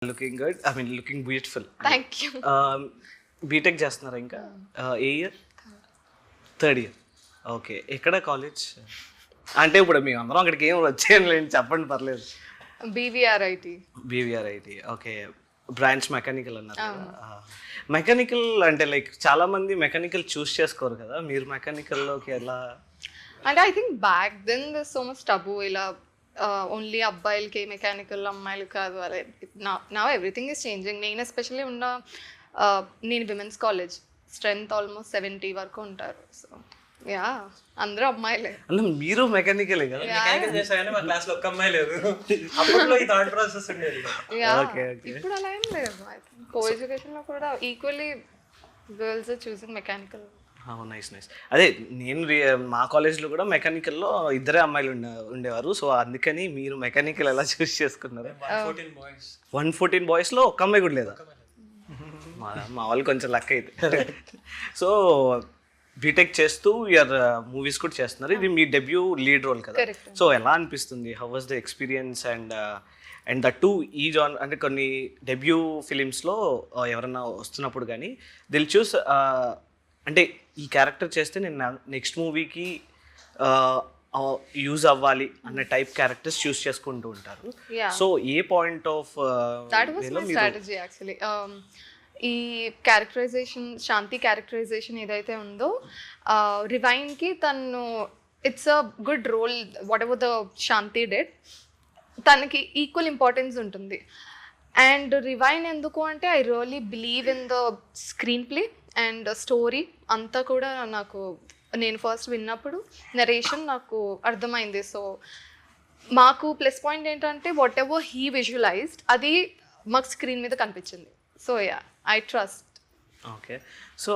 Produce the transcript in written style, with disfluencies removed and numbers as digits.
Looking good, I mean looking beautiful. Thank you. BTech చేస్తున్నారా ఇంకా? ఏ ఇయర్? Third year. ఓకే. ఎక్కడ college? అంటే ఇప్పుడు మేము అందరం అక్కడికి ఏం వచ్చేయండి, చెప్పండి పర్లేదు. BVRIT. BVRIT. Okay. Branch mechanical అన్నారు కదా. మెకానికల్ అంటే లైక్ చాలా మంది మెకానికల్ చూస్ చేసుకోరు కదా, మీరు మెకానికల్లోకి ఎలా? అంటే I think back then this so much taboo, ఇలా ఓన్లీ అబ్బాయిలకి మెకానికల్, అమ్మాయిలు కాదు. అదే నా ఎవ్రీథింగ్ ఈస్ చేంజింగ్. నేను ఎస్పెషల్లీ నేను విమెన్స్ కాలేజ్, స్ట్రెంత్ ఆల్మోస్ట్ 70 వరకు ఉంటారు. సో యా, అందరూ అమ్మాయిలే. అంటే మీరు మెకానికలే కదా? మెకానికల్ చేసాగానే మా క్లాస్ లో ఒక్క అమ్మాయి లేదు. అప్పట్లో ఈ థాట్ ప్రాసెస్ ఉండేది. ఇప్పుడు అలా ఏం లేదు. ఐ థింక్ కో ఎడ్యుకేషన్ లో కూడా equally girls choosing mechanical. Nice. అదే నేను మా కాలేజ్లో కూడా మెకానికల్లో ఇద్దరే అమ్మాయిలు ఉండేవారు. సో అందుకని మీరు మెకానికల్ ఎలా చూస్ చేసుకున్నారు? 114 బాయ్స్లో ఒక్క అమ్మాయి కూడా లేదా? మా వాళ్ళు కొంచెం లక్ అయితే. సో బీటెక్ చేస్తూ యూఆర్ మూవీస్ కూడా చేస్తున్నారు. ఇది మీ డెబ్యూ లీడ్ రోల్ కదా? సో ఎలా అనిపిస్తుంది? How was the experience? And that to ఈ జాన్ అంటే కొన్ని డెబ్యూ ఫిలిమ్స్లో ఎవరన్నా వస్తున్నప్పుడు కానీ దిల్ చూస్ అంటే ఈ క్యారెక్టర్ చేస్తే నేను నెక్స్ట్ మూవీకి యూజ్ అవ్వాలి అన్న టైప్ క్యారెక్టర్స్ చూస్ చేసుకుంటూ ఉంటారు. So a point of that was my strategy actually. ఈ క్యారెక్టరైజేషన్, శాంతి క్యారెక్టరైజేషన్ ఏదైతే ఉందో, రివైన్కి తను it's a good role. Whatever the Shanti did, తనకి ఈక్వల్ ఇంపార్టెన్స్ ఉంటుంది. అండ్ రివైన్ ఎందుకు అంటే I really believe in the screenplay and story అంతా కూడా. నాకు నేను ఫస్ట్ విన్నప్పుడు నరేషన్ నాకు అర్థమైంది. సో మాకు ప్లస్ పాయింట్ ఏంటంటే వాట్ ఎవర్ హీ విజువలైజ్డ్ అది మాకు స్క్రీన్ మీద కనిపించింది. So yeah, I trust. Okay. So